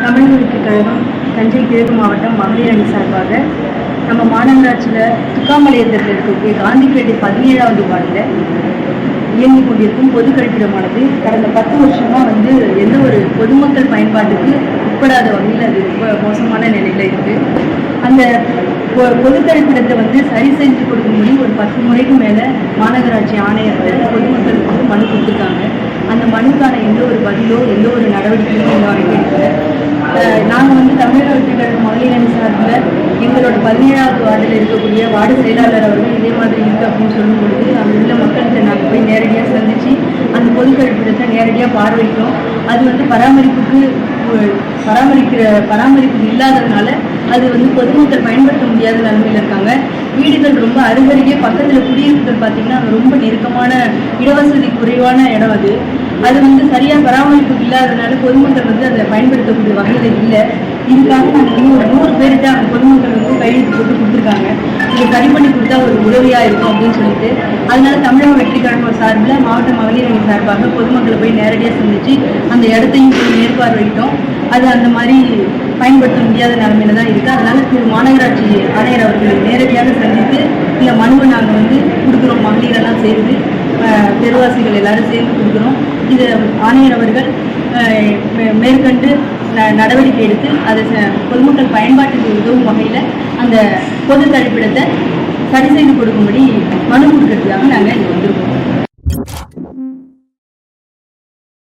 தமிழக வெற்றிக் கழகம் தஞ்சை கிழக்கு மாவட்டம் மகளிர் அணி சார்பாக நம்ம மாநகராட்சியில் துக்காமலையத்தில் இருக்கக்கூடிய காந்திப்பேட்டை 17வது வார்டில் இயங்கிக் கொண்டிருக்கும் பொது கழிப்பிடமானது கடந்த 10 வருஷமாக எந்த ஒரு பொதுமக்கள் பயன்பாட்டுக்கு உட்படாத வகையில் அது ரொம்ப மோசமான நிலையில் இருக்குது. அந்த பொது கழிப்பிடத்தை சரி செஞ்சு கொடுக்கும்படி ஒரு 10 முறைக்கு மேலே மாநகராட்சி ஆணையர்கள் பொதுமக்களுக்கு மனு கொடுத்துருக்காங்க. அந்த மனுக்கான எந்த ஒரு பதிலோ எந்த ஒரு நடவடிக்கையும் இந்த வரைக்கும் எடுக்கல. நாங்கள் தமிழக வெற்றிக் கழக மகளிர் அணி சார்பில் எங்களோட 17வது வார்டில் இருக்கக்கூடிய வார்டு செயலாளர் அவர்கள் இதே மாதிரி இருக்குது அப்படின்னு சொல்லும் பொழுது அங்கே உள்ள மக்கள்கிட்ட நாங்கள் போய் நேரடியாக சந்தித்து அந்த பொது கழிப்பிடத்தை நேரடியாக பார்வையிட்டோம். அது பராமரிப்பு இல்லாததுனால அது பொதுமக்கள் பயன்படுத்த முடியாத நிலைமையில் இருக்காங்க. வீடுகள் ரொம்ப அருகருகே பக்கத்தில் குடியிருப்புகள் பார்த்தீங்கன்னா ரொம்ப நெருக்கமான இடவசதி குறைவான இடம். அது சரியாக பராமரிப்பு இல்லாததுனால பொதுமக்கள் அதை பயன்படுத்தக்கூடிய வகையில் இல்லை. இதுக்காக நாங்கள் ஒரு 100 பேர்கிட்ட அந்த பொதுமக்கள் கையெழுத்து போட்டு கொடுத்துருக்காங்க. இது சரி பண்ணி கொடுத்தா ஒரு உதவியாக இருக்கும் அப்படின்னு சொல்லிட்டு, அதனால தமிழக வெற்றிக் கழகம் சார்பில் மாவட்ட மகளிர் அணி சார்பாக பொதுமக்களை போய் நேரடியாக சந்தித்து அந்த இடத்தையும் போய் மேற்பார்வையிட்டோம். அது அந்த மாதிரி பயன்படுத்த முடியாத நிலைமையில தான் இருக்குது. அதனால மாநகராட்சி ஆணையர் அவர்களை நேரடியாக சந்தித்து இந்த மனுவை நாங்கள் கொடுக்குறோம். மகளிரெல்லாம் சேர்ந்து தெருவாசிகள் எல்லாரும் சேர்ந்து கொடுக்குறோம். இது ஆணையர் அவர்கள் மேற்கொண்டு நடவடிக்கை எடுத்து அதை பொதுமக்கள் பயன்பாட்டுக்கு உதவும் வகையில் அந்த பொது கழிப்பிடத்தை சரி செய்து கொடுக்கும்படி மனு கொடுக்கறதுக்காக நாங்கள் இங்கே வந்திருக்கோம்.